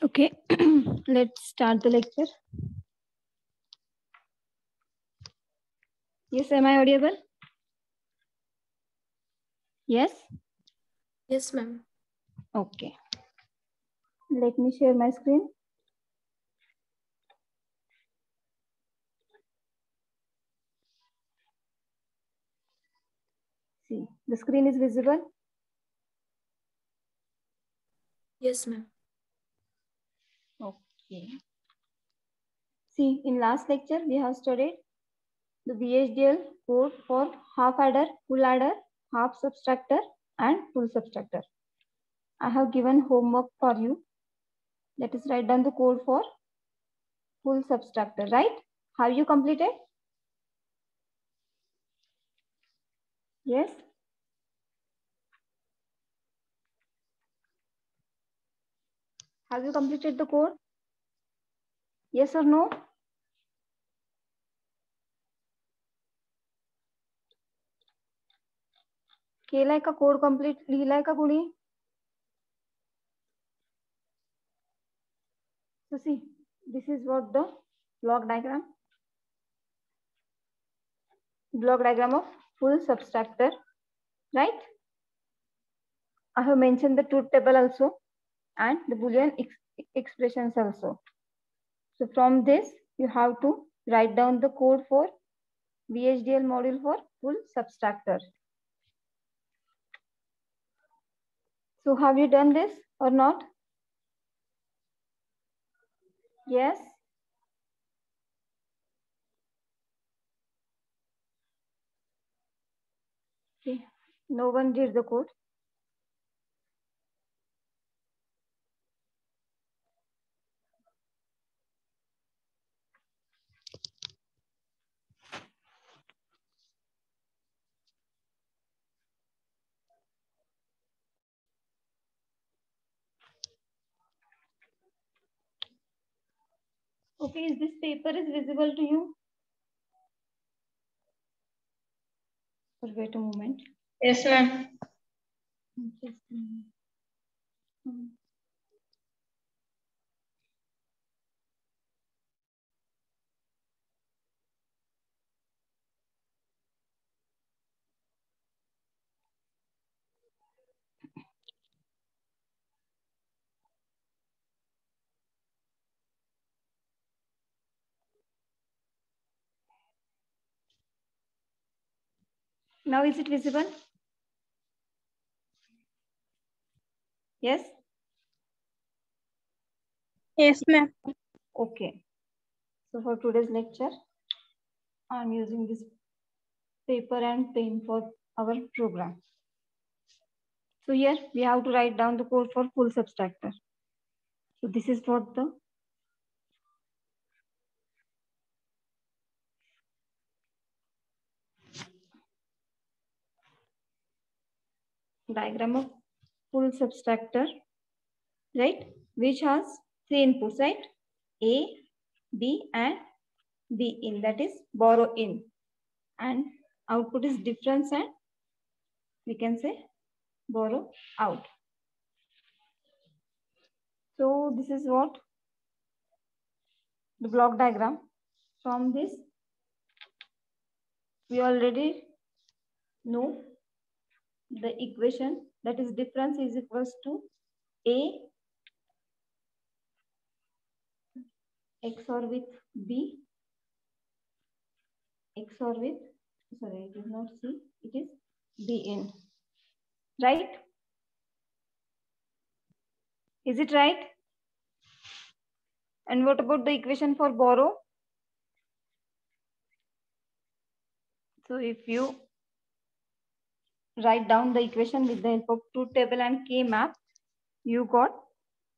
Okay, let's start the lecture. Yes, am I audible? Yes? Yes, ma'am. Okay. Let me share my screen. See, the screen is visible. Yes, ma'am. Okay. See, in last lecture, we have studied the VHDL code for half adder, full adder, half subtractor, and full subtractor. I have given homework for you. That is, write down the code for full subtractor, right? Have you completed? Yes? Have you completed the code? Yes or no? केलाय का code complete लिहिलाय का कोणी? So see, this is what the block diagram of full subtractor, right? I have mentioned the truth table also and the Boolean expressions also. So from this, you have to write down the code for VHDL module for full subtractor. So have you done this or not? Yes. Okay. No one did the code. Okay, is this paper is visible to you? Or wait a moment. Yes, ma'am. Just a minute. Now is it visible? Yes? Yes, ma'am. Okay. So for today's lecture, I'm using this paper and pen for our program. So here we have to write down the code for full subtractor. So this is what the diagram of full subtractor, right? Which has three inputs, right? A, B, and B in, that is borrow in. And output is difference and we can say borrow out. So this is what the block diagram. From this, we already know the equation, that is difference is equals to A XOR with B XOR with, sorry, it is not C, it is B in, right? Is it right? And what about the equation for borrow? So if you write down the equation with the help of truth table and K map, you got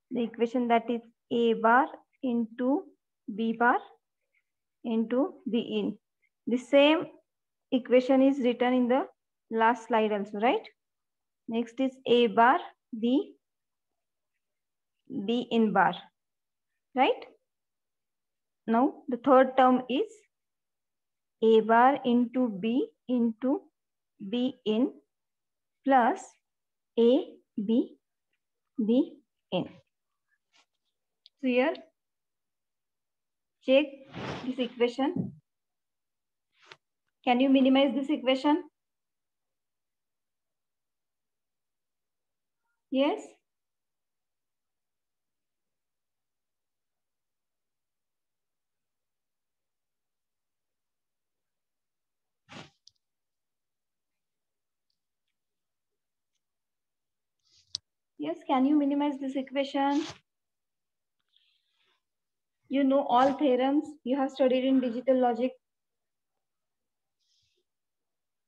the equation that is A bar into B bar into B in. The same equation is written in the last slide also, right? Next is A bar B in bar, right? Now the third term is A bar into B in plus A B in. So here, check this equation. Can you minimize this equation? Yes. Yes, can you minimize this equation? You know all theorems you have studied in digital logic.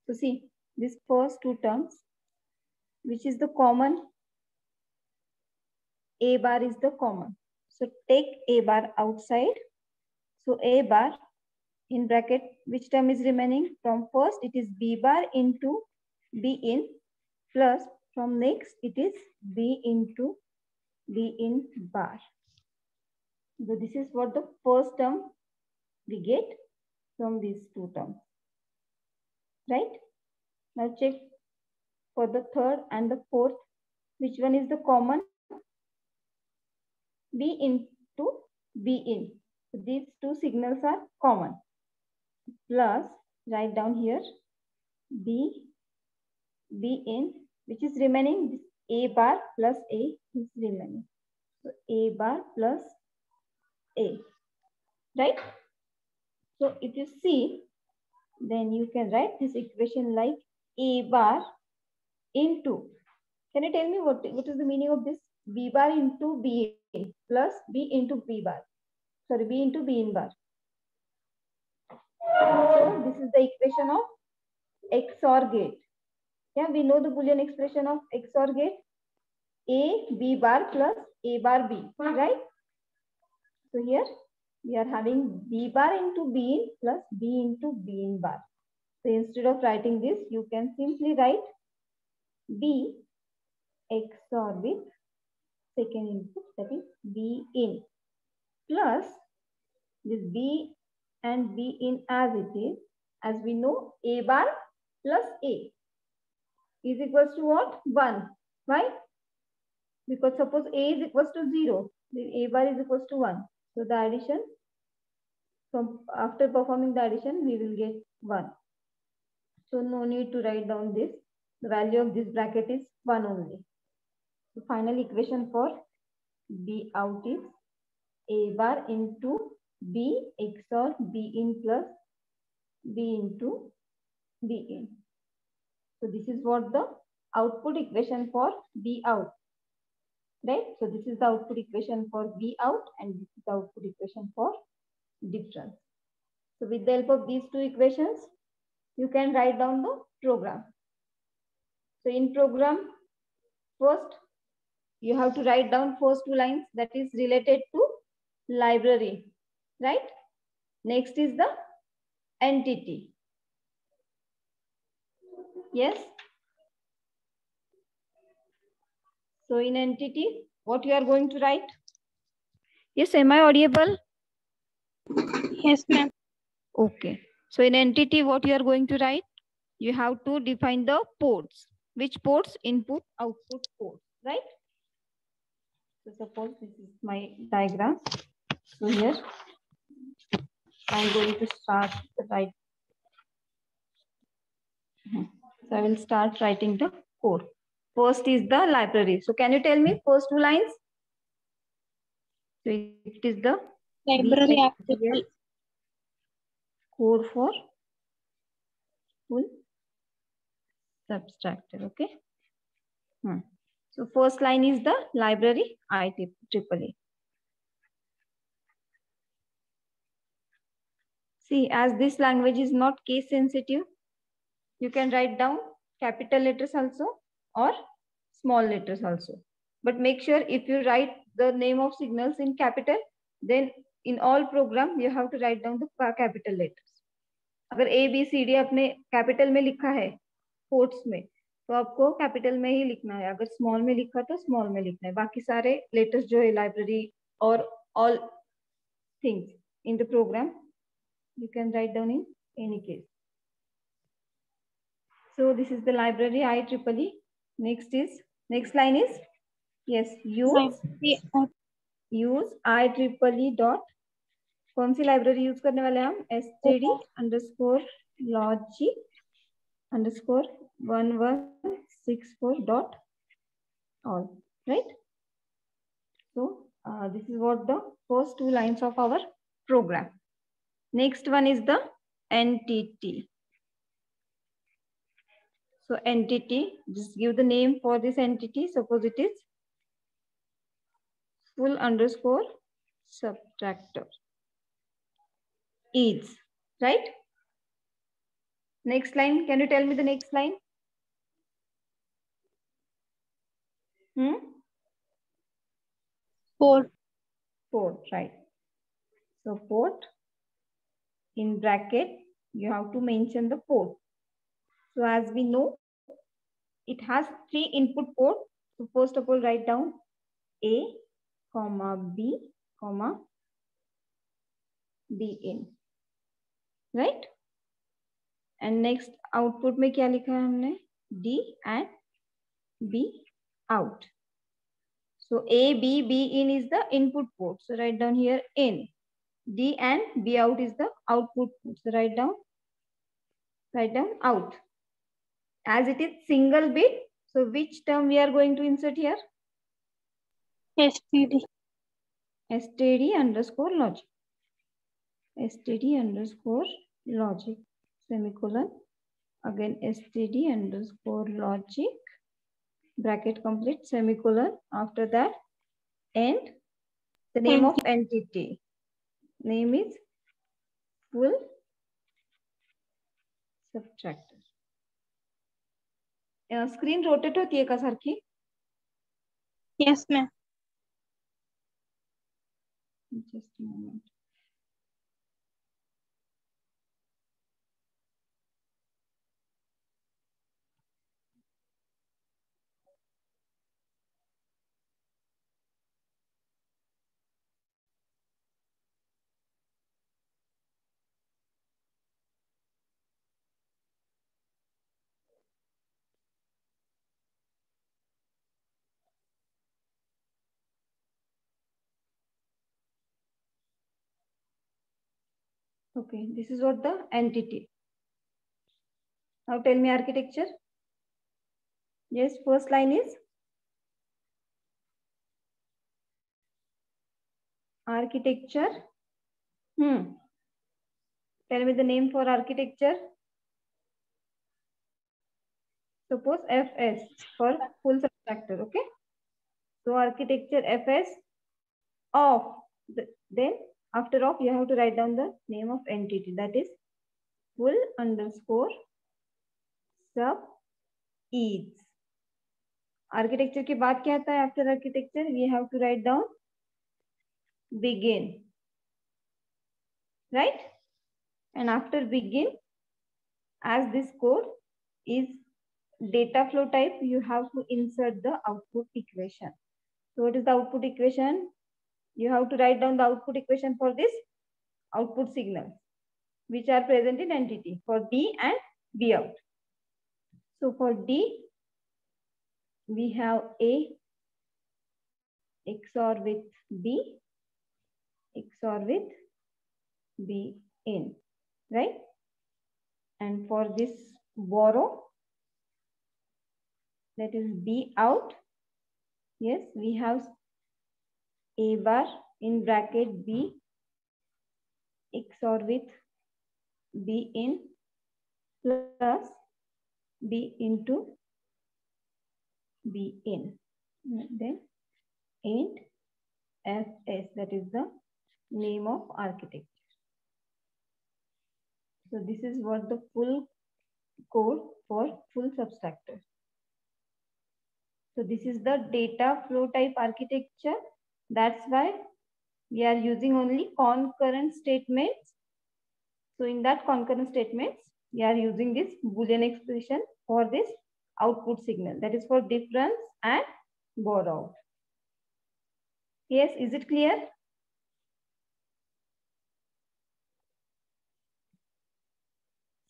So see, these first two terms, which is the common, a bar is the common. So take a bar outside. So a bar in bracket, which term is remaining? From first it is b bar into b in, plus from next it is b into b in bar. So this is what the first term we get from these two terms, right? Now check for the third and the fourth, which one is the common? B into B in. So these two signals are common. Plus, write down here B in, which is remaining. A bar plus A is remaining. So A bar plus A, right? So if you see, then you can write this equation like A bar into. Can you tell me what is the meaning of this? B bar into B in plus B into B bar. Sorry, B into B in bar. So this is the equation of XOR gate. Yeah, we know the Boolean expression of XOR gate. A B bar plus A bar B, right? So here we are having B bar into B in plus B into B in bar. So instead of writing this, you can simply write B XOR with second input, that is B in, plus this B and B in as it is. As we know, A bar plus A is equals to what? 1. Why? Because suppose A is equals to 0, then A bar is equals to 1. So the addition, from after performing the addition, we will get 1. So no need to write down this. The value of this bracket is 1 only. The final equation for B out is A bar into B XOR B in plus B into B in. So this is what the output equation for B out. Right? So this is the output equation for B out and this is the output equation for difference. So with the help of these two equations, you can write down the program. So in program, first you have to write down first two lines that is related to library, right? Next is the entity. Yes. So in entity, what you are going to write? Yes, am I audible? Yes, ma'am. Okay. So in entity, what you are going to write? You have to define the ports. Which ports? Input, output ports, right? So suppose this is my diagram. So here, I'm going to start the write. So I will start writing the code. First is the library. So can you tell me first two lines? So it is the Library VHDL code for full subtractor. Okay. So first line is the library IEEE. See, as this language is not case sensitive, you can write down capital letters also or small letters also. But make sure if you write the name of signals in capital, then in all program you have to write down the capital letters. अगर A, B, C, D आपने capital में लिखा है quotes में, तो आपको capital में ही लिखना है. अगर small में लिखा तो small में लिखना है. बाकी सारे letters जो है library और all things in the program, you can write down in any case. So this is the library IEEE. Next line is, yes, use. library. Use IEEE dot, कौन सी लाइब्रेरी यूज करने वाले हैं हम, std_logi_1164.all, right? So this is what the first two lines of our program. Next one is the entity. So entity, just give the name for this entity. Suppose it is full_subtractor is, right? Next line, can you tell me the next line? 4. 4, right? So port, in bracket, you have to mention the port. So as we know, it has 3 input ports. So first of all, write down A, B, B in, right? And next output में क्या लिखा है हमने, D and B out. So A, B, B in is the input port. So write down here in. D and B out is the output port. So write down out. As it is single bit, so which term we are going to insert here? STD. std_logic. std_logic, semicolon. Again std_logic, bracket complete, semicolon. After that, and the name of entity. Name is full subtractor. Screen rotate होती है का सारखी? Yes, ma'am. Just a moment. Okay, this is what the entity. Now tell me architecture. Yes, first line is architecture. Tell me the name for architecture. Suppose FS for full subtractor, okay? So architecture FS of, then after of you have to write down the name of entity, that is full_sub is. Architecture के बाद क्या आता है after architecture? We have to write down begin, right? And after begin, as this code is data flow type, you have to insert the output equation. So what is the output equation? You have to write down the output equation for this output signals which are present in entity for D and B out. So for D, we have A XOR with B, XOR with B in, right? And for this borrow, that is B out, yes, we have A bar in bracket B XOR with B in plus B into B in. Then and FS, that is the name of architecture. So this is what the full code for full subtractor. So this is the data flow type architecture. That's why we are using only concurrent statements. So in that concurrent statements, we are using this Boolean expression for this output signal. That is for difference and borrow. Yes, is it clear?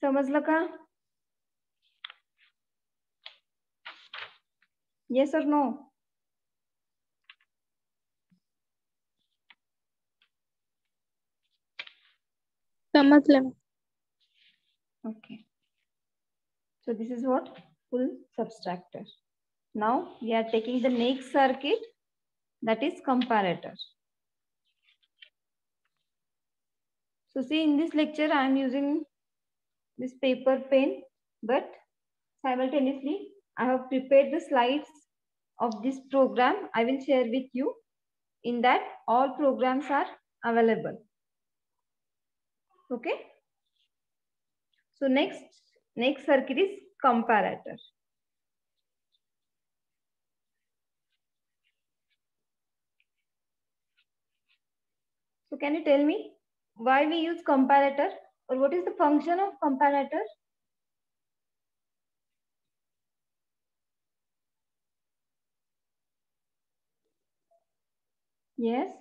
समझलं का? Yes or no? समझले ma'am. Okay. So this is what? Full subtractor. Now we are taking the next circuit, that is comparator. So see, in this lecture I am using this paper pen, but simultaneously I have prepared the slides of this program. I will share with you. In that all programs are available. Okay. So next circuit is comparator. So can you tell me why we use comparator, or what is the function of comparator? Yes.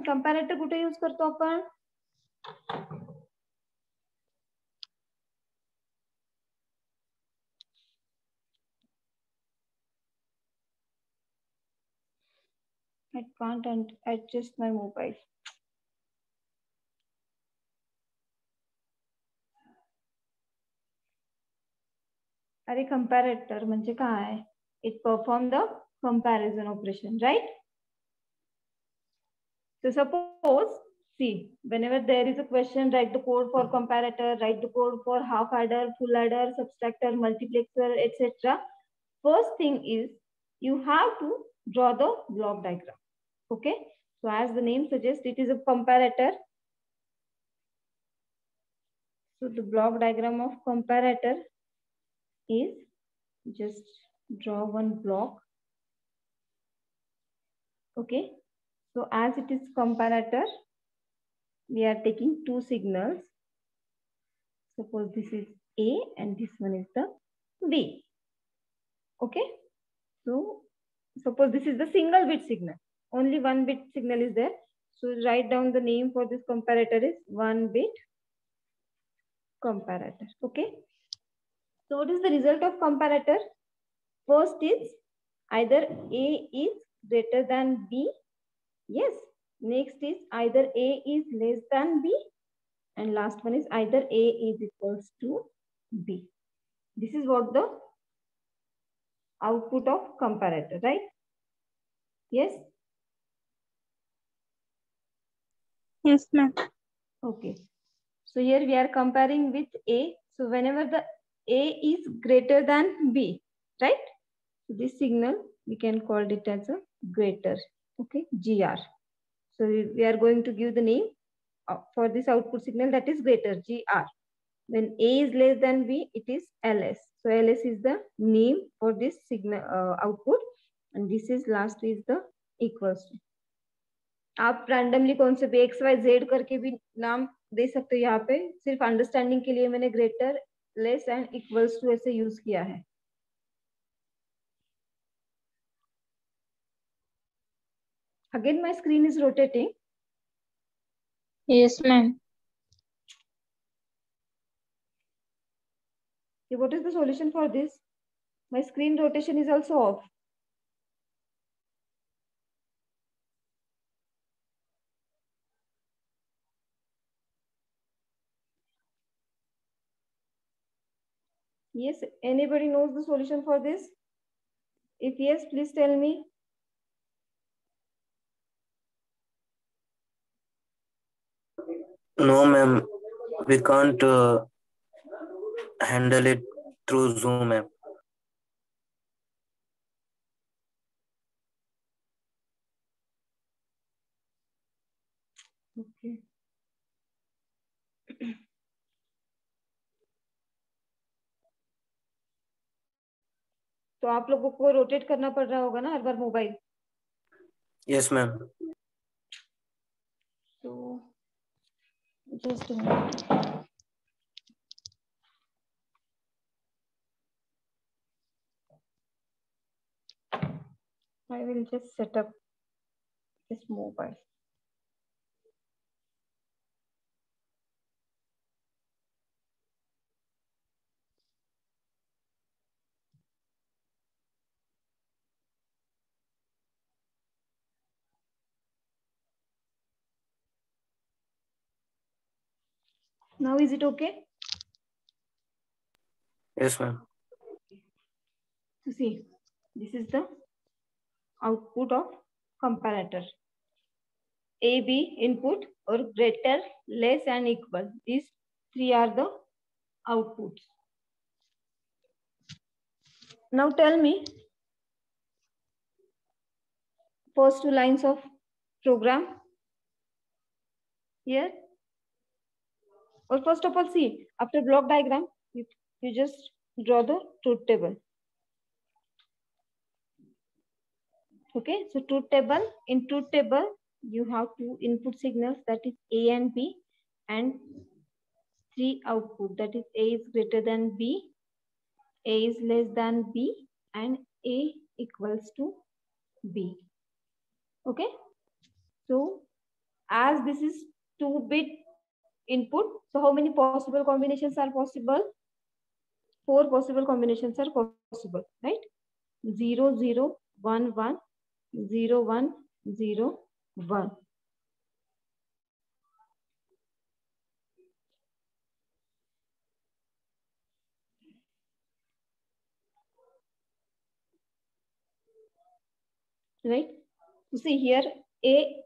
Comparator कुठे use करतो आपण? I can't adjust my mobile. अरे comparator म्हणजे काय? It perform the comparison operation, right? So suppose, see, whenever there is a question, write the code for comparator, write the code for half adder, full adder, subtractor, multiplexer, etc. First thing is you have to draw the block diagram. Okay. So as the name suggests, it is a comparator. So the block diagram of comparator is just draw one block. Okay. So as it is comparator, we are taking two signals. Suppose this is A and this one is the B. Okay. So suppose this is the single bit signal. Only one bit signal is there. So write down the name for this comparator is one bit comparator. Okay. So what is the result of comparator? First is either A is greater than B. Yes. Next is either A is less than B. And last one is either A is equals to B. This is what the output of comparator, right? Yes. Yes, ma'am. Okay. So here we are comparing with A. So whenever the A is greater than B, right? So this signal we can call it as a greater. Okay, GR. So we are going to give the name for this output signal, that is greater, GR. When A is less than B, it is LS. So LS is the name for this signal output, and this is last is the equals to. आप randomly कौन से भी x Y Z करके भी नाम दे सकते हो. यहाँ पे सिर्फ अंडरस्टैंडिंग के लिए मैंने greater, less and equals to ऐसे यूज किया है. Again my screen is rotating. Yes, ma'am. Okay, what is the solution for this? My screen rotation is also off. Yes, anybody knows the solution for this? If yes, please tell me. No, ma'am. We can't handle it through Zoom, ma'am. Okay. तो आप लोगों को rotate करना पड़ रहा होगा ना हर बार mobile. Yes, ma'am. So just a minute. I will just set up this mobile. Now is it okay? Yes, ma'am. So see, this is the output of comparator. A, B input or greater, less and equal. These three are the outputs. Now tell me, first two lines of program here. Or first of all, see, after block diagram, you just draw the truth table. Okay, so truth table, in truth table, you have two input signals, that is A and B, and three output, that is A is greater than B, A is less than B, and A equals to B. Okay, so as this is 2-bit input, so how many possible combinations are possible? 4 possible combinations are possible, right? 0, 0, 1, 1, 0, 1, 0, 1. Right? You see here A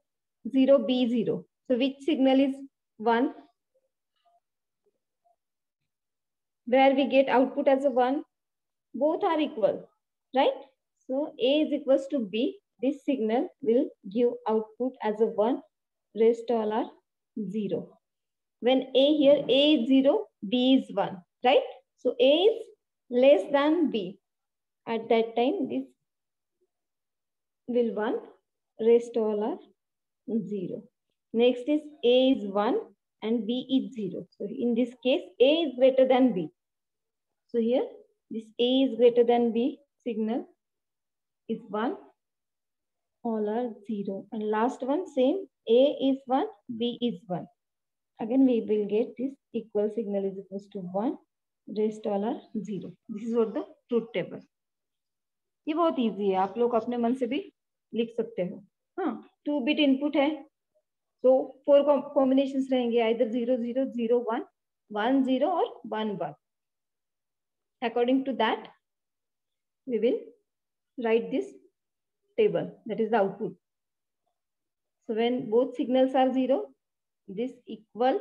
0, B 0. So which signal is 1? Where we get output as a 1, both are equal, right? So A is equals to B. This signal will give output as a 1, rest all are 0. When A here, A is 0, B is 1, right? So A is less than B. At that time, this will 1, rest all are 0. Next is A is 1 and B is 0. So in this case, A is greater than B. So here, this A is greater than B signal is 1, all are 0. And last one, same, A is 1, B is 1. Again, we will get this equal signal is equals to 1, rest all are 0. This is what the truth table. ये बहुत easy है, आप लोग अपने मन से भी लिख सकते हो. हाँ, 2-bit इनपुट है, तो 4 कॉम्बिनेशंस रहेंगे, आइदर 0, 0, 0, 1, 1, 0 और 1, 1. According to that, we will write this table, that is the output. So when both signals are 0, this equal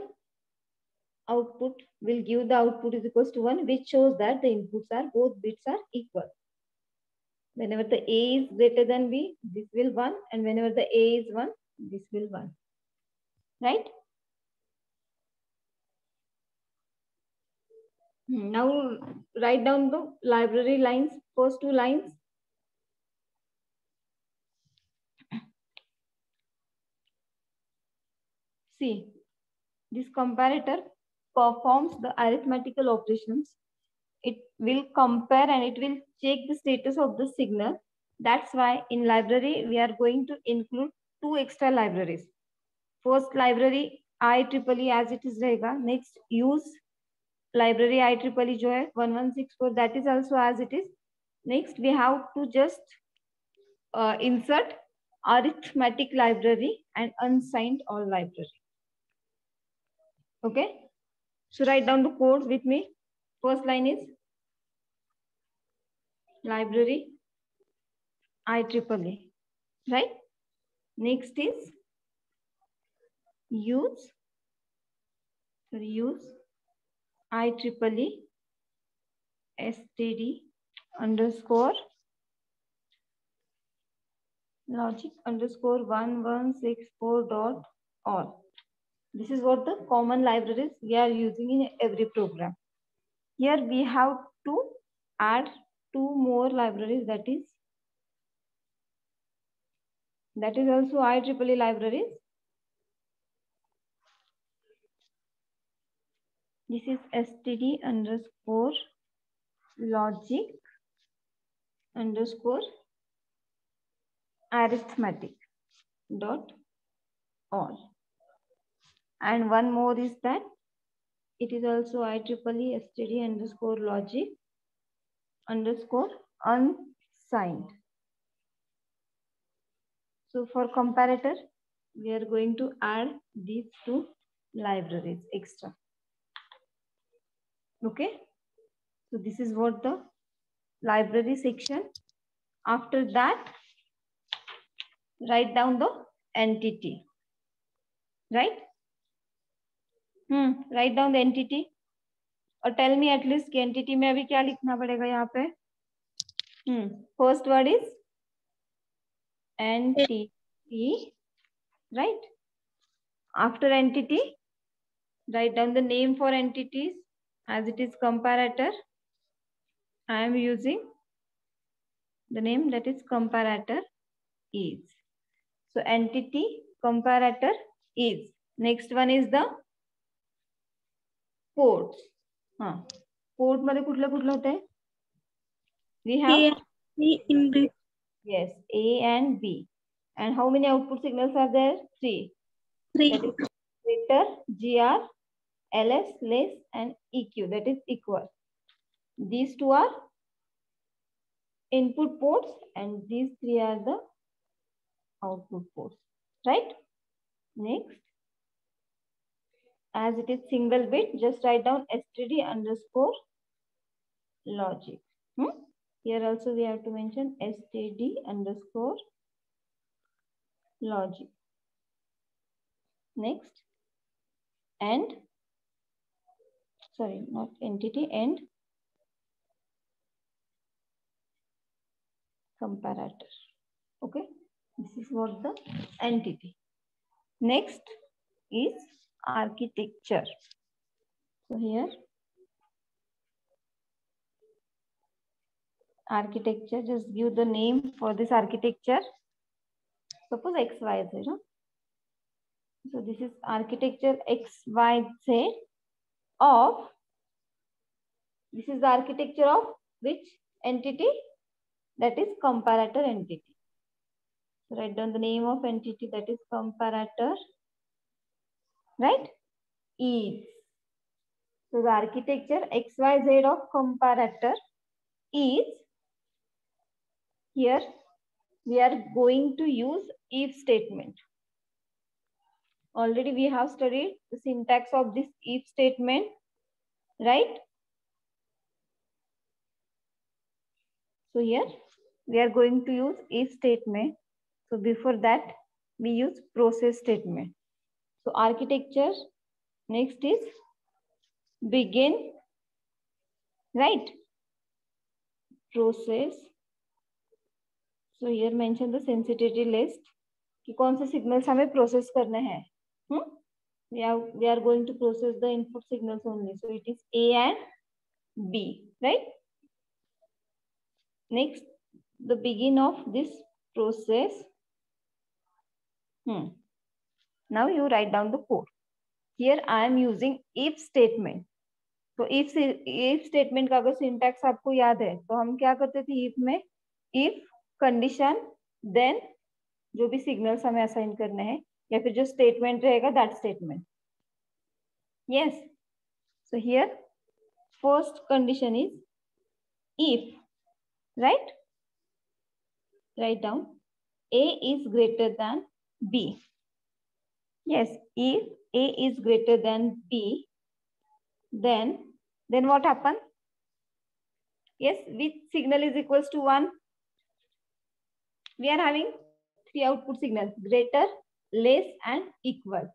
output will give the output is equals to 1, which shows that the inputs are, both bits are equal. Whenever the A is greater than B, this will 1, and whenever the A is 1, this will 1. Right? Now write down the library lines, first two lines. See, this comparator performs the arithmetical operations. It will compare and it will check the status of the signal. That's why in library, we are going to include 2 extra libraries. First library IEEE as it is रहेगा. Next use library IEEE जो है 1164, that is also as it is. Next we have to just insert arithmetic library and unsigned all library. Okay, so write down the code with me. First line is library IEEE, right? Next is use IEEE std underscore logic underscore 1164 dot all. This is what the common libraries we are using in every program. Here we have to add 2 more libraries, that is also IEEE libraries. This is std underscore logic underscore arithmetic dot all. And one more is that it is also IEEE std underscore logic underscore unsigned. So for comparator, we are going to add these 2 libraries extra. Okay, so this is what the library section. After that, write down the entity, right? Write down the entity और tell me at least कि entity में अभी क्या लिखना पड़ेगा यहाँ पे. First word is entity, right? After entity, write down the name for entities as it is comparator. I am using the name that is comparator is. So entity comparator is. Next one is the ports. Port मध्ये कुठलं कुठलं होते? We have A, B in B. Yes, A and B. And how many output signals are there? 3. 3. That is greater, GR, LS, less, and EQ, that is equal. These two are input ports and these 3 are the output ports, right? Next, as it is single bit, just write down std underscore logic. Here also we have to mention std underscore logic. Next, and sorry, not entity, and comparator. Okay, this is what the entity. Next is architecture. So here architecture, just give the name for this architecture. Suppose XYZ. So this is architecture XYZ of, this is the architecture of which entity? That is comparator entity. So write down the name of entity, that is comparator, right? Is. So the architecture XYZ of comparator is, here we are going to use if statement. Already we have studied the syntax of this if statement, right? So here we are going to use if statement. So before that we use process statement. So architecture, next is begin, right? Process. So here mention the sensitivity list कि कौन से signals हमें process करने हैं. We are going to process the input signals only. So it is A and B, right? Next, the begin of this process. Now you write down the code. Here I am using if statement. तो if statement का अगर syntax आपको याद है तो हम क्या करते थे if में? If condition then जो भी signals हमें assign करने हैं या फिर जो statement रहेगा that statement. Yes. So here first condition is if, right? Write down A is greater than B. Yes, if A is greater than B, then what happens? Yes, which signal is equals to 1? We are having 3 output signals, greater, less, and equal.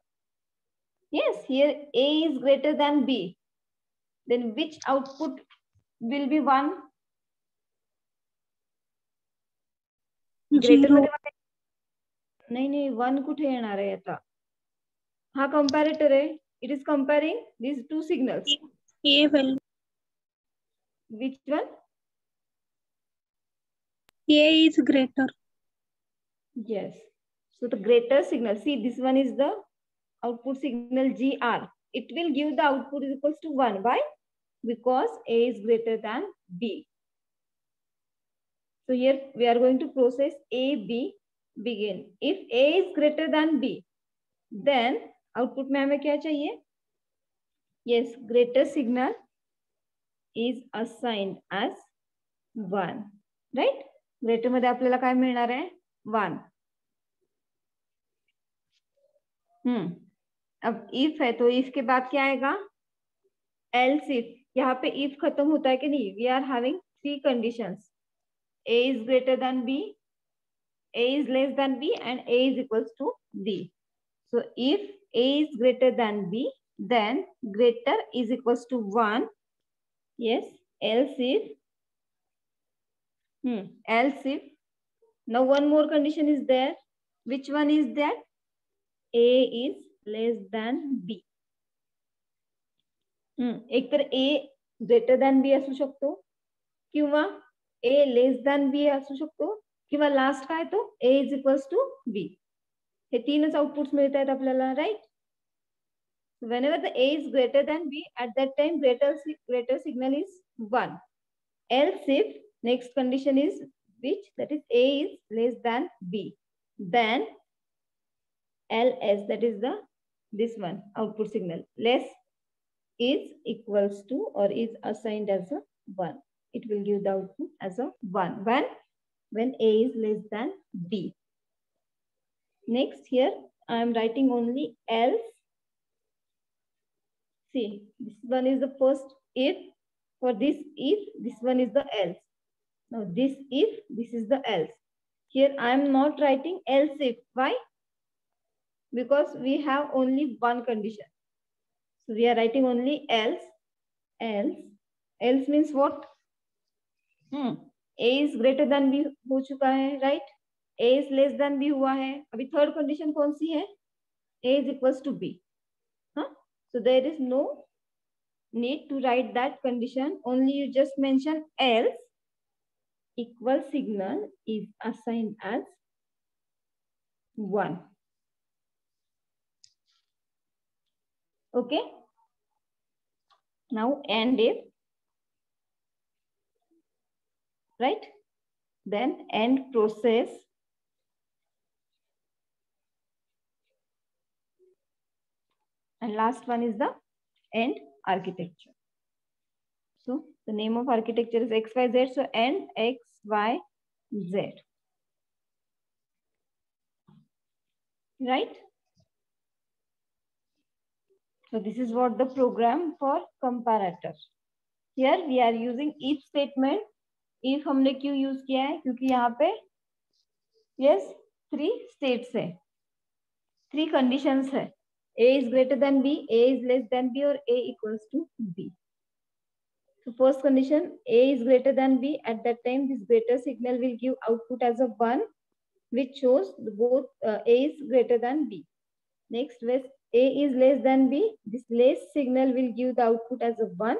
Yes, here A is greater than B. Then which output will be 1? Greater मध्ये नाही 1 कुठे येणार आहे आता? हा comparator आहे. It is comparing these two signals. A value. Which one? A is greater. Yes. So the greater signal, see this one is the output signal GR. It will give the output is equals to 1. Why? Because A is greater than B. So here we are going to process A, B, begin. If A is greater than B, then output में हमें क्या चाहिए? Yes, greater signal is assigned as 1. Right? Greater मध्ये आपल्याला काय मिळणार आहे? 1. अब if है तो if के बाद क्या आएगा? Else if. यहाँ पे if खत्म होता है कि नहीं? We are having 3 conditions. A is greater than B, A is less than B, and A is equals to B. So if A is greater than B, then greater is equals to 1. Yes. Else if now one more condition is there. Which one is that? A is less than B. एक तर A greater than B असू शकतो किंवा A less than B असू शकतो किंवा last काय तो A is equals to B. हे तीनच आउटपुट्स मिळत आहेत आपल्याला, right? Whenever the A is greater than B, at that time greater signal is 1. Else if next condition is which, that is A is less than B, then LS, that is this one output signal, less is equals to or is assigned as a 1. It will give the output as a 1 when A is less than B. Next here I am writing only else. See, this one is the first if. For this if, this one is the else. Now this if, this is the else. Here I am not writing else if. Why? Because we have only one condition. So we are writing only else. Else means what? A is greater than B हो चुका है, right? A is less than B हुआ है. अभी third condition कौन सी है? A is equals to B. So there is no need to write that condition. Only you just mention else equal signal is assigned as 1. Okay. Now and if, right? Then end process. And last one is the end architecture. So the name of architecture is XYZ. So end XYZ. Right? So this is what the program for comparator. Here we are using if statement. If हमने क्यों use किया है? क्योंकि यहाँ पे yes 3 states है, 3 conditions है. A is greater than B, A is less than B, or A equals to B. So first condition, A is greater than B. At that time, this greater signal will give output as a 1, which shows both A is greater than B. Next, when A is less than B, this less signal will give the output as a 1.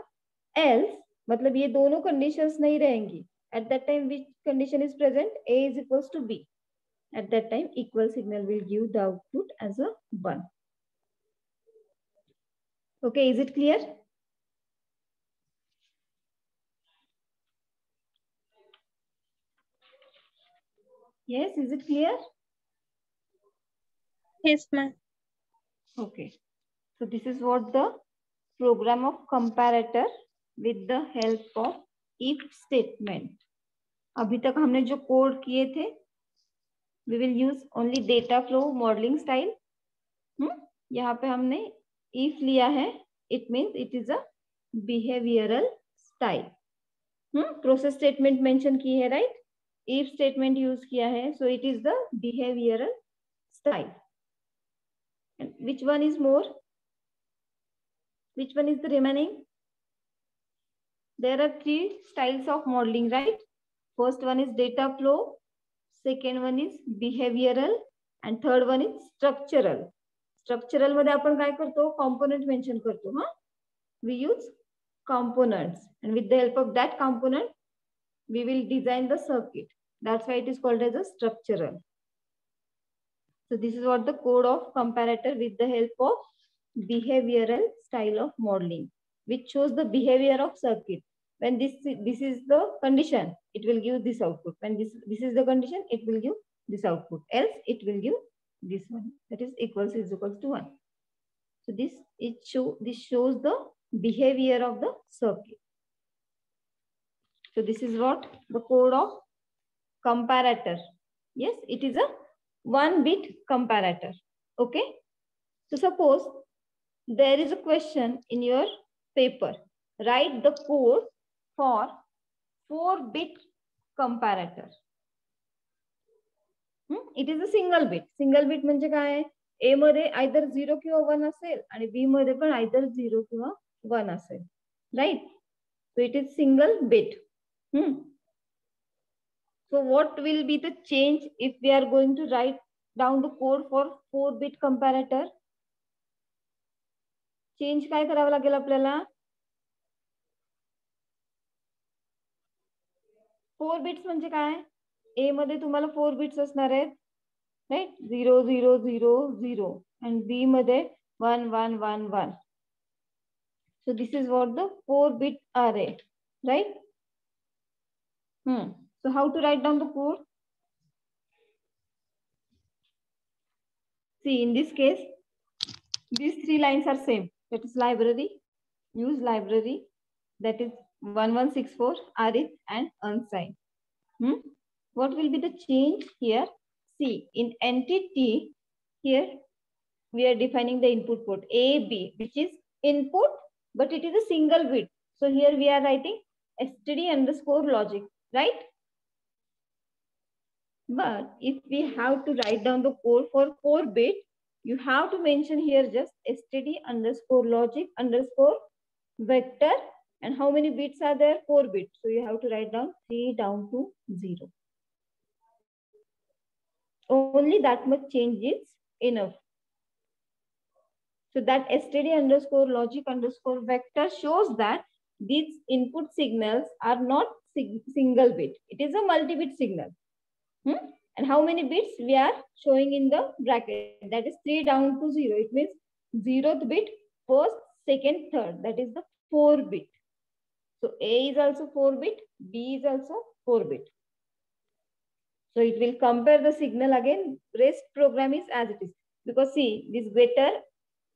Else, मतलब ये दोनों conditions नहीं रहेंगी. At that time, which condition is present? A is equals to B. At that time, equal signal will give the output as a 1. Okay, is it clear? Yes, is it clear? Yes, ma'am. Okay. So this is what the program of comparator with the help of if statement. अभी तक हमने जो code किए थे, we will use only data flow modeling style. यहाँ पे हमने if लिया है, it means it is a behavioral style. Process statement mention की है, right? If statement use किया है, so it is the behavioral style. And which one is more? Which one is the remaining? There are 3 styles of modeling, right? First one is data flow, second one is behavioral, and third one is structural. Structural मध्ये आपण काय करतो? Component mention करतो, हाँ? We use components, and with the help of that component, we will design the circuit. That's why it is called as a structural. So this is what the code of comparator with the help of behavioral style of modeling, which shows the behavior of circuit. When this is the condition, it will give this output. When this is the condition, it will give this output. Else, it will give this one. That is equals to 1. So this shows the behavior of the circuit. So this is what the code of comparator. Yes, it is a 1-bit comparator. Okay. So suppose there is a question in your paper. write the code for 4-bit comparator. It is a single bit. Single bit म्हणजे काय? A मध्ये either 0 किंवा 1 असेल आणि B मध्ये पण either 0 किंवा 1 असेल. Right? So it is single bit. So what will be the change if we are going to write down the code for 4-bit comparator? Change काय करावं लागेल आपल्याला? 4 बिट्स म्हणजे काय? A मध्ये तुम्हाला 4 बिट्स असणार आहेत, राईट? 0 0 0 0 and B मध्ये 1 1 1 1. So this is what the 4-bit array, right? So how to write down the code? See, in this case, these 3 lines are same. That is library, use library, that is 1164, arith and unsigned. What will be the change here? See, in entity, here we are defining the input port A, B, which is input, but it is a single bit. So here we are writing std_logic, right? But if we have to write down the code for 4-bit, you have to mention here just std_logic_vector. And how many bits are there? 4 bits. So you have to write down 3 down to 0. Only that much change is enough. So that std_logic_vector shows that these input signals are not single bit. It is a multi-bit signal. And how many bits we are showing in the bracket? That is 3 down to 0. It means 0th bit, first, second, third. That is the 4-bit. So A is also 4-bit, B is also 4-bit. So it will compare the signal again. Rest program is as it is. Because see, this greater,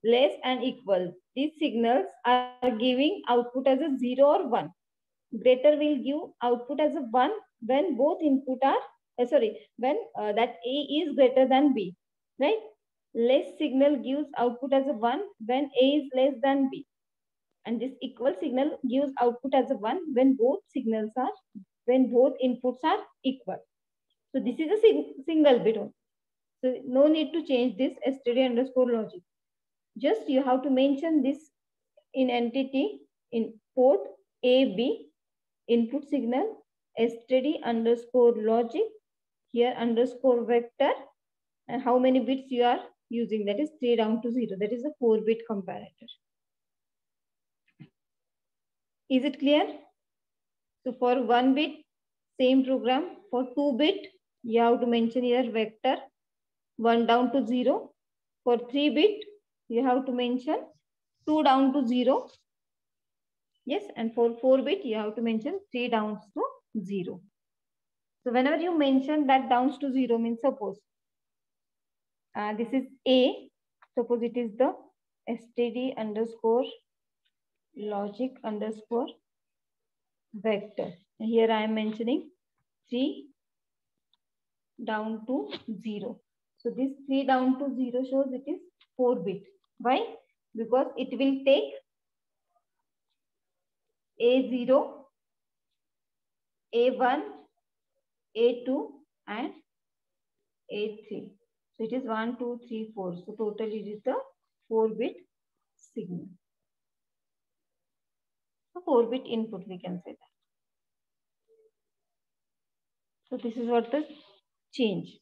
less and equal. These signals are giving output as a 0 or 1. Greater will give output as a 1 when both input are, when that A is greater than B, right? Less signal gives output as a 1 when A is less than B. And this equal signal gives output as a 1 when both inputs are equal. So this is a single bit. So no need to change this std_logic. Just you have to mention this in entity in port AB, input signal std_logic, here _vector, and how many bits you are using. That is 3 down to 0. That is a 4-bit comparator. Is it clear? So for 1 bit, same program. For 2-bit, you have to mention here vector 1 down to 0. For 3-bit, you have to mention 2 down to 0. Yes, and for 4-bit, you have to mention 3 downs to 0. So whenever you mention that downs to 0, means suppose this is A, suppose it is the std_logic_vector. Here I am mentioning 3 down to 0. So this 3 down to 0 shows it is 4-bit. Why? Because it will take A0, A1, A2 and A3. So it is 1, 2, 3, 4. So total it is the 4-bit signal. So 4-bit input, we can say that. So this is what the change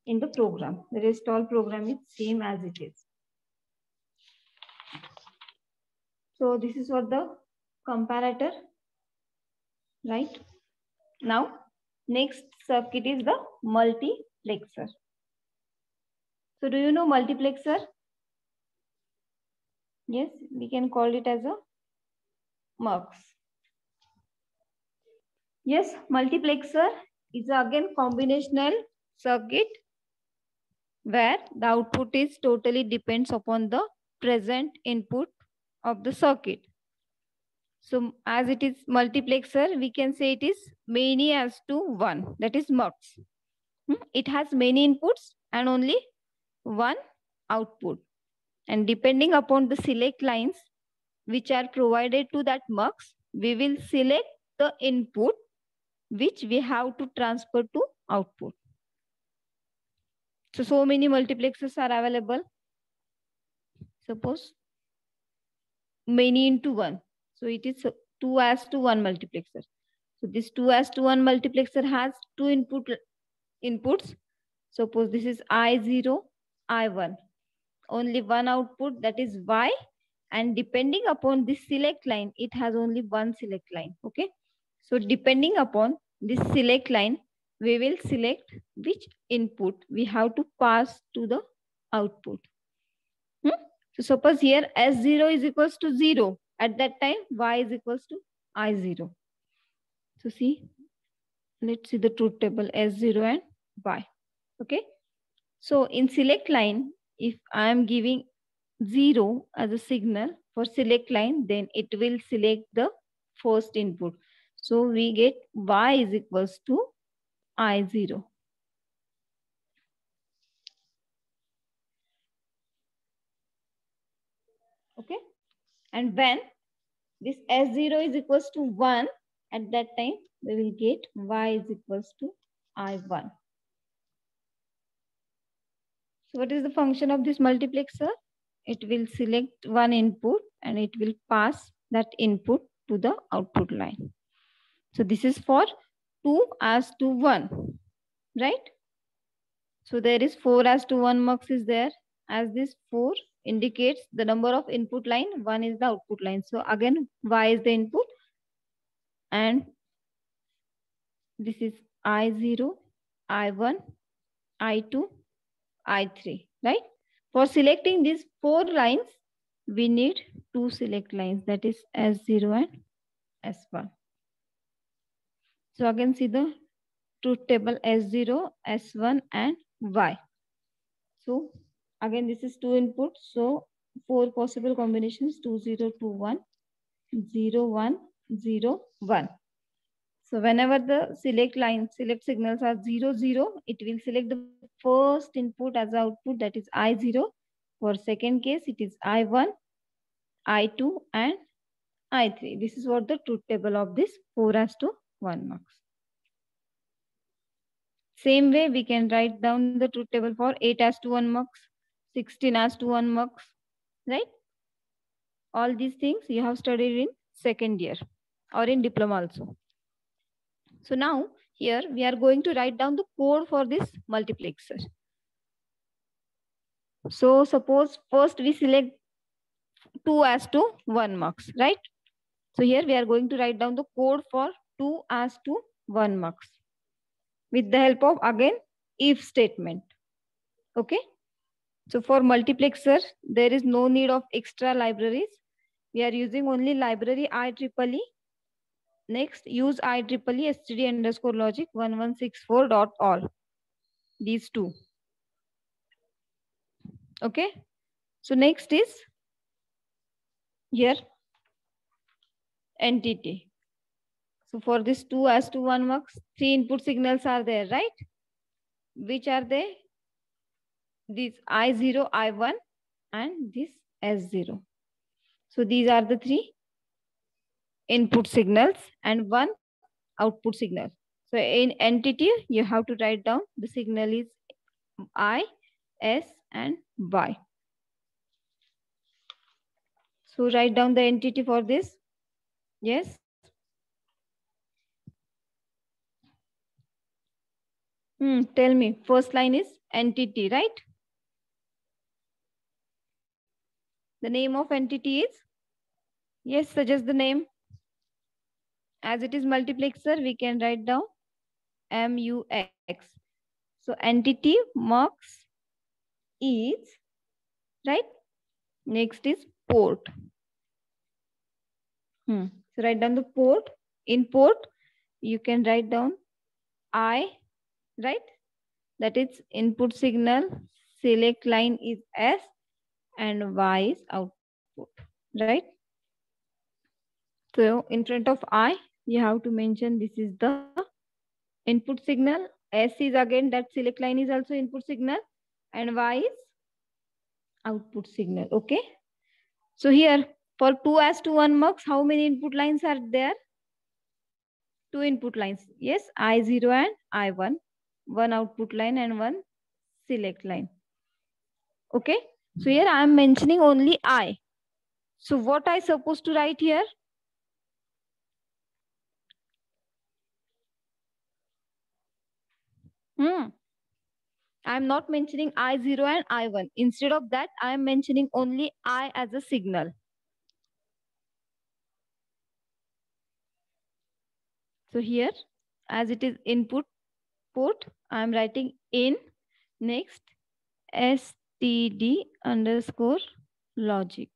in the program. The rest all program is same as it is. So this is what the comparator, right? Now, next circuit is the multiplexer. So do you know multiplexer? Yes, we can call it as a MUX. Yes, multiplexer is again combinational circuit where the output is totally depends upon the present input of the circuit. So as it is multiplexer, we can say it is many as to 1, that is MUX. It has many inputs and only 1 output. And depending upon the select lines, which are provided to that mux, we will select the input which we have to transfer to output. So many multiplexers are available. Suppose many into one. So it is 2:1 multiplexer. So this 2:1 multiplexer has two inputs. Suppose this is I0, I1. Only one output, that is Y. And depending upon this select line, it has only one select line. Okay. So depending upon this select line, we will select which input we have to pass to the output. So suppose here S0 is equals to 0. At that time, Y is equals to I0. So see, let's see the truth table S0 and Y. Okay. So in select line, if I am giving 0 as a signal for select line, then it will select the first input. So we get Y is equals to I0. Okay. And when this S0 is equals to 1, at that time, we will get Y is equals to I1. So what is the function of this multiplexer? It will select one input and it will pass that input to the output line. So this is for 2:1, right? So there is 4:1 mux is there. As this 4 indicates the number of input line, 1 is the output line. So again, Y is the input and this is I0, I1, I2, I3, right? For selecting these 4 lines, we need 2 select lines, that is S0 and S1. So again, see the truth table S0, S1 and Y. So again, this is 2 inputs. So 4 possible combinations, 2, 0, 2, 1, 0, 1, 0, 1. So whenever the select signals are 0, 0, it will select the first input as output, that is I0. For second case, it is I1, I2 and I3. This is what the truth table of this 4:1 mux. Same way, we can write down the truth table for 8:1 mux, 16:1 mux, right? All these things you have studied in second year or in diploma also. So now here we are going to write down the code for this multiplexer. So suppose first we select 2:1 mux, right? So here we are going to write down the code for 2:1 mux with the help of again if statement. Okay. So for multiplexer, there is no need of extra libraries. We are using only library IEEE. Next, use IEEE std_logic 1164.all. These two. Okay. So next is here entity. So for this 2:1 mux, 3 input signals are there, right? Which are they? This I0, I1 and this S0. So these are the 3 input signals and 1 output signal. So in entity, you have to write down the signal is I, S and Y. So write down the entity for this. Yes. Tell me, first line is entity, right? The name of entity is? Yes, suggest the name. As it is multiplexer, we can write down MUX. So entity mux is, right? Next is port. So write down the port. In port, you can write down I, right? That is input signal, select line is S and Y is output, right? So in front of I, you have to mention this is the input signal. S is again that select line is also input signal and Y is output signal. Okay. So here For 2:1 mux, how many input lines are there? 2 input lines. Yes, I0 and I1. One output line and one select line. Okay. So here I am mentioning only I. So what I supposed to write here? I am not mentioning I0 and I1. Instead of that, I am mentioning only I as a signal. So here, as it is input port, I am writing in next std underscore logic.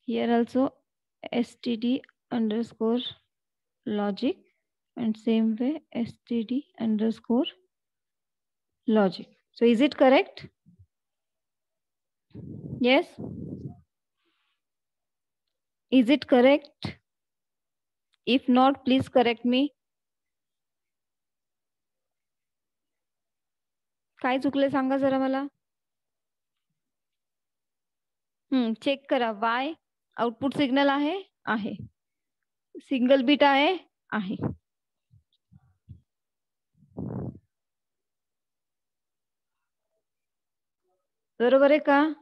Here also std underscore logic, and same way std underscore logic. So is it correct? Yes. Is it correct? If not, please correct me. काय चुकले सांगा जरा मला. Check करा. वाय output signal आहे. Single beat आहे. बरोबर आहे का?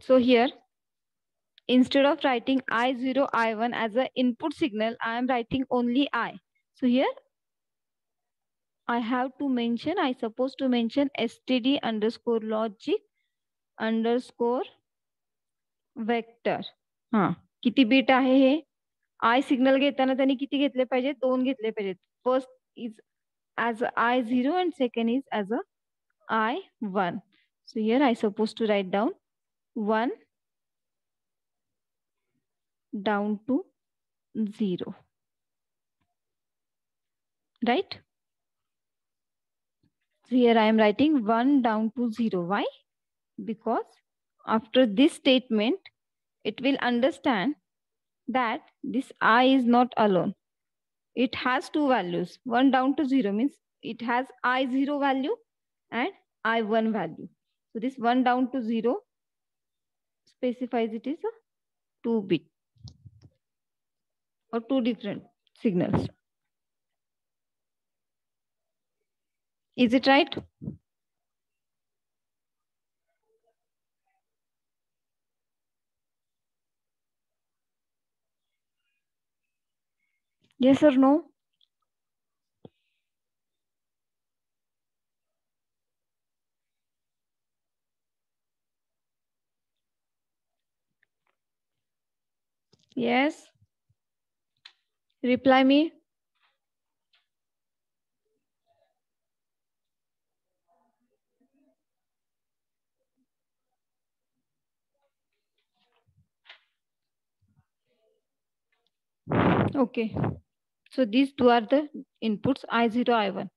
So here, instead of writing I0, I1 as an input signal, I am writing only I. So here, I have to mention, I supposed to mention std underscore logic underscore vector. किती beat आहे हे? I signal घेताना त्यांनी किती घेतले पाहिजे? 2 घेतले पाहिजेत. First is as a I0 and second is as a I1. So here I supposed to write down 1 down to 0. Right? So here I am writing 1 down to 0. Why? Because after this statement, it will understand that this I is not alone. It has two values. 1 down to 0 means it has I0 value and I1 value. So this 1 down to 0 specifies it is a 2 bit or 2 different signals. Is it right? Yes or no? Yes. Reply me. Okay. So these two are the inputs I0, I1.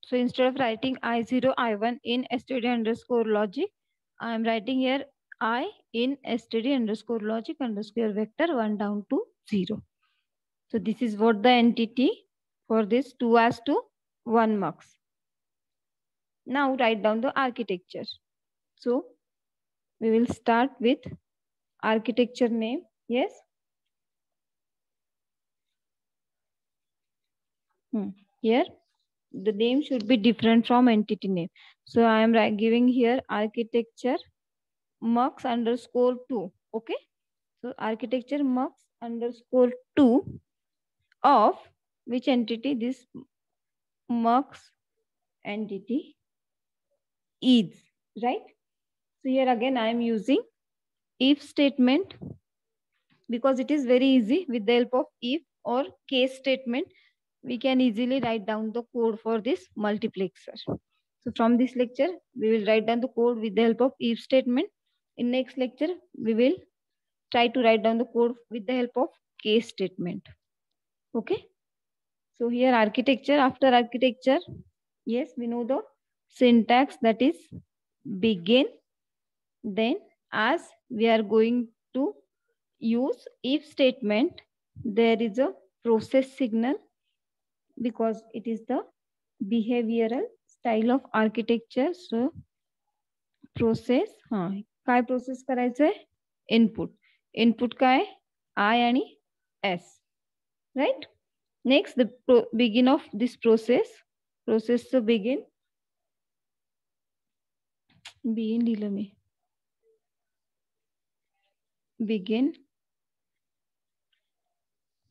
So instead of writing I0, I1 in std underscore logic, I am writing here I in std underscore logic underscore vector 1 down to 0. So this is what the entity for this 2:1 mux. Now write down the architecture. So we will start with architecture name. Yes. Here the name should be different from entity name. So I am giving here architecture mux underscore 2. Okay. So architecture mux underscore 2 of which entity? This mux entity is, right? So here again I am using if statement because it is very easy. With the help of if or case statement, we can easily write down the code for this multiplexer. So from this lecture, we will write down the code with the help of if statement. In next lecture, we will try to write down the code with the help of case statement. Okay. So here architecture, after architecture, yes, we know the syntax, that is begin. Then as we are going to use if statement, there is a process signal because it is the behavioural style of architecture. So process, काय process करायचंय? Input काय? I आणि S, right. Next the begin of this प्रोसेसचं begin दिलं मी. begin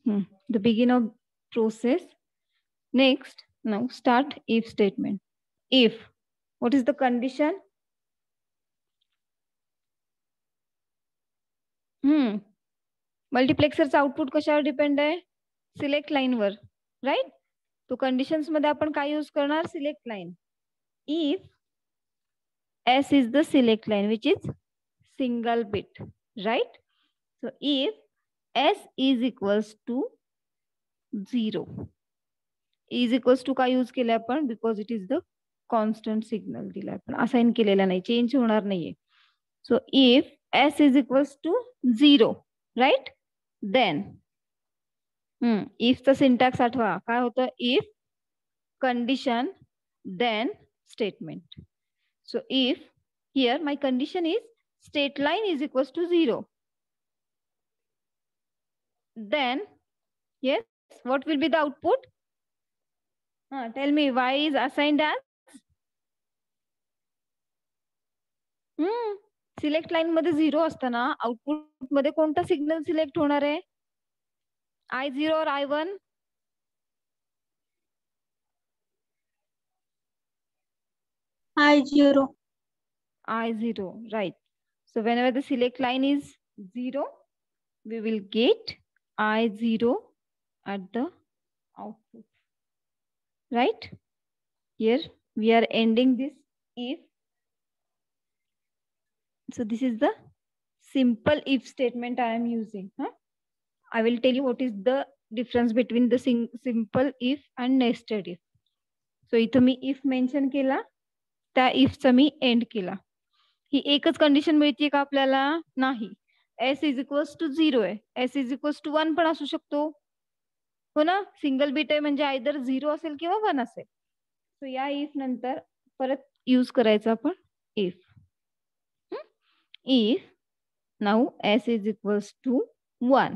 the begin of process. Next, now start if statement. If, what is the condition? मल्टिप्लेक्सरचं output कशावर depend आहे? सिलेक्ट लाईन वर, राईट. तो कंडिशन्स मध्ये आपण काय यूज करणार? Select line. If S is the select line which is single bit, right. So if S is equals to 0, is equals to का यूज केलं आपण? Because it is the constant signal दिला आपण, assign केलेला नाही, change होणार नाहीये. So if S is equals to 0, right, then इफचा सिंटॅक्स आठवा, काय होतं? If condition then statement. So if here my condition is state line is equals to 0. Then, yes, what will be the output? Tell me, y is assigned as? Select line मध्ये 0 असताना output मध्ये कोणता signal select होणार आहे? I0 or I1? I0. I0, right. So whenever the select line is 0, we will get I0 at the output, right? Here we are ending this if. So this is the simple if statement I am using. I will tell you what is the difference between the simple if and nested if. So इथं मी if mention केला, त्या if चा मी end केला. ही एकच condition मिळते का आपल्याला? नाही. S is equals to 0 आहे, S is equals to 1 पण असू शकतो, हो ना. सिंगल बिट आहे म्हणजे आयदर 0 असेल किंवा 1 असेल. सो या इफ नंतर परत यूज करायचं आपण if. If now S is equals to 1,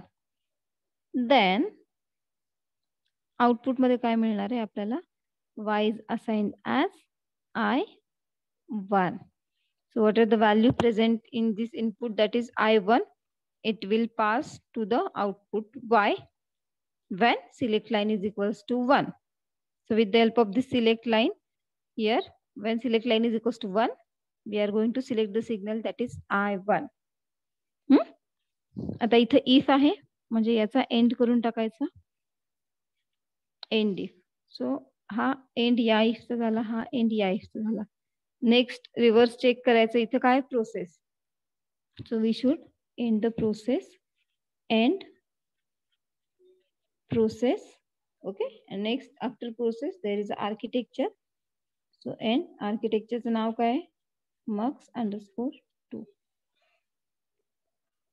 then output मध्ये काय मिळणार आहे आपल्याला? Y is assigned as I1. So what are the value present in this input, that is I1, it will pass to the output Y when select line is equals to 1. So with the help of this select line here, when select line is equals to 1, we are going to select the signal that is I1. आता इथे if आहे म्हणजे याचा and करून टाकायचा, and if. सो हा and या इफचा झाला, हा एंड या इफचा झाला. नेक्स्ट रिव्हर्स चेक करायचं, इथे काय? Process. So we should end the process, end process, okay. And next after process there is architecture. So end architecture चं नाव काय? mux_2.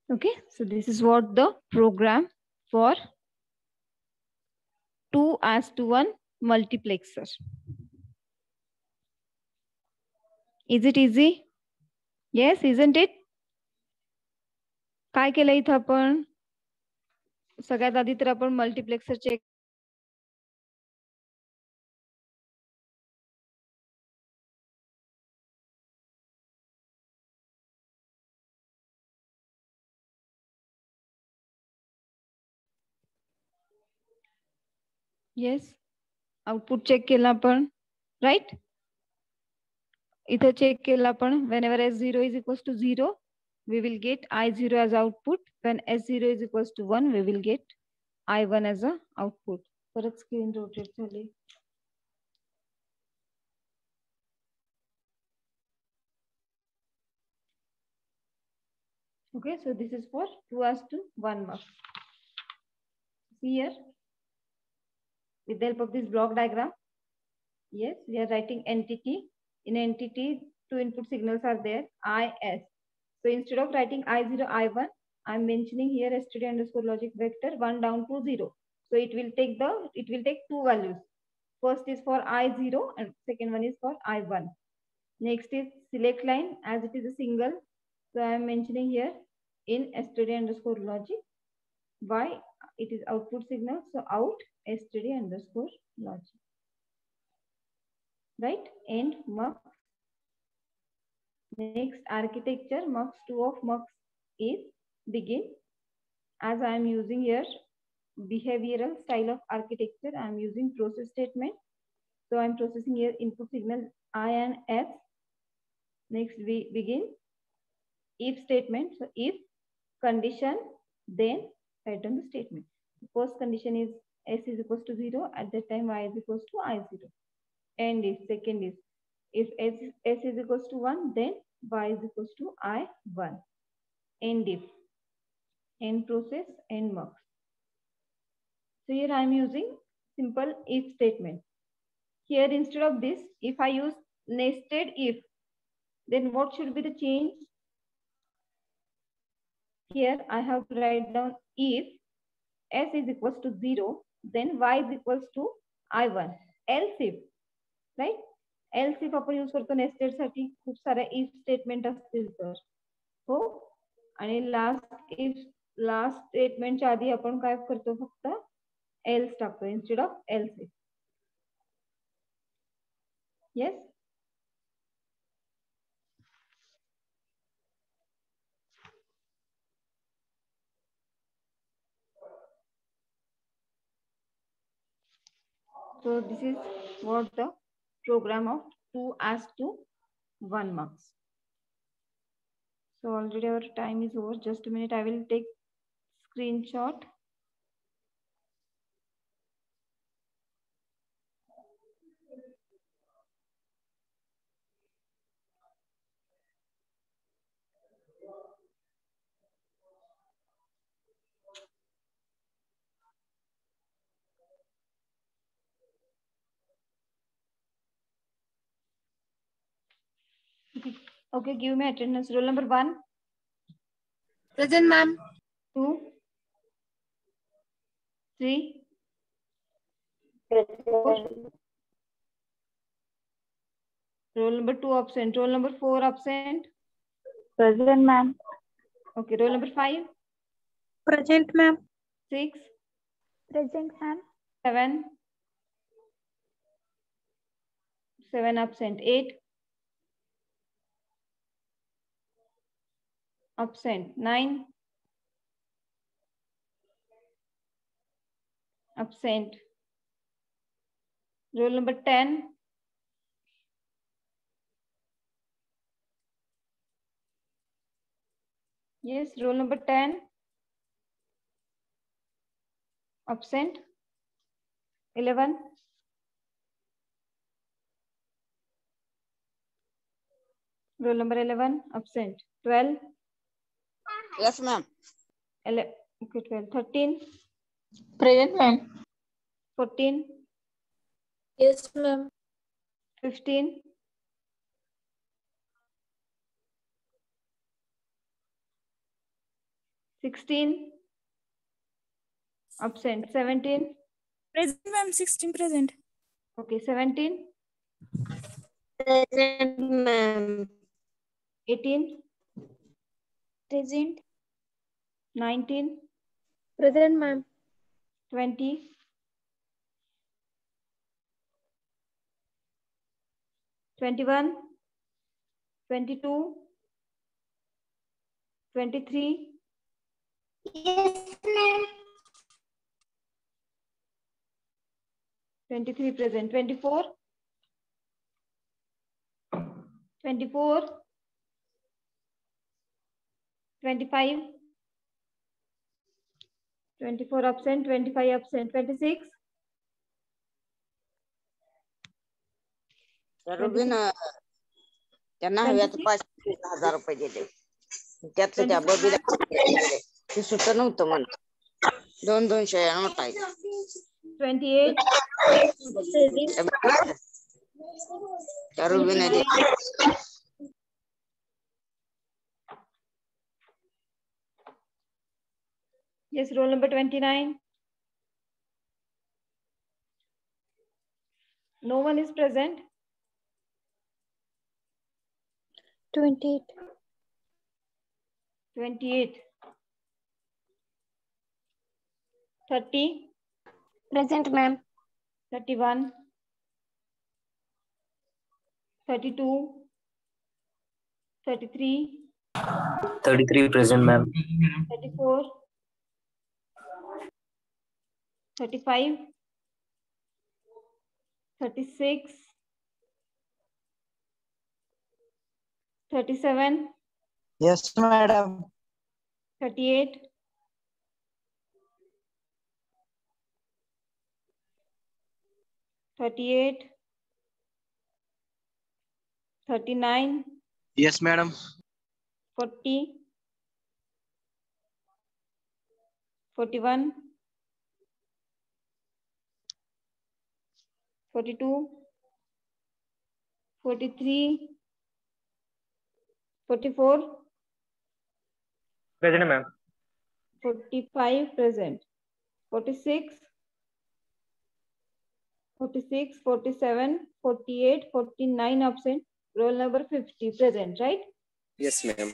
Okay, so this is what the program for 2:1 multiplexer. Is it easy? Yes, isn't it? काय केलं इथं आपण? सगळ्यात आधी तर आपण multiplexer check yes, output check केलं आपण, राईट. इथं चेक केलं आपण, whenever S0 is equals to 0, we will get I0 as output. When S0 is equals to 1, we will get I1 as a output. परत स्क्रीन रोटेट झाली. Okay, so this is for 2:1 mux. See here, with the help of this block diagram, yes, we are writing entity. In entity, two input signals are there, I, S. So instead of writing I0, I1, I'm mentioning here std_logic vector 1 down to 0. So it will take two values. First is for I0 and second one is for I1. Next is select line, as it is a single. So I am mentioning here in std underscore logic. Why? It is output signal. So out std underscore logic. Right? And mux. Next architecture, mux2 of mux is begin. As I am using here behavioral style of architecture, I am using process statement. So I am processing here input signal I and S. Next we begin if statement. So if condition, then write down the statement. The first condition is S is equals to 0. At that time Y is equals to I0. And if second is if S is equals to 1, then Y is equals to I1. And if end process and mux. So here I am using simple if statement. Here instead of this, if I use nested if, then what should be the change? Here I have to write down if S is equals to 0, then Y is equals to I1. Else if, right? Else if आपण use करतो nested साठी खूप साऱ्या if statement असतील तर हो. आणि last स्टेटमेंटच्या आधी आपण काय करतो, फक्त एल्स टाकतो instead of else if. Yes. So this is what the program of 2 as to 1 marks. So already our time is over. Just a minute, I will take screenshot. Okay, give me attendance. Roll number 1. Present, ma'am. 2, 3. Roll number 2 absent. Roll number 4 absent. Present, ma'am. Okay, roll number 5. Present, ma'am. 6. Present, ma'am. 7. 7 absent. 8. Absent. 9. Absent. Roll number 10. Yes, roll number 10. Absent. 11. Roll number 11. Absent. 12. Yes, ma'am. Okay, 12. 13. Present, ma'am. 14. Yes, ma'am. 15. 16. Absent. 17. Present, ma'am. 16 present. Okay, 17. Present, ma'am. 18. Present. 19. Present, ma'am. 20. 21. 22. 23. Yes, ma'am. 23 present. 24. 24. 25. 24 absent. 25 absent. 26. त्यांना हव्याचं 5,000 रुपये दिले. त्यातलं त्या बबीला ते सुद्धा नव्हतं म्हणा. 200 note आहे. 28. त्या रुबीने दिले. Yes, roll number 29. No one is present. 28. 28. 30. Present, ma'am. 31. 32. 33. 33 present, ma'am. 34. 35. 36. 37. Yes, madam. 38. 38. 39. Yes, madam. 40. 41. 42. 43. 44. Present, ma'am. 45 present. 46. 46, 47, 48, 49 absent. Roll number 50 present, right? Yes, ma'am.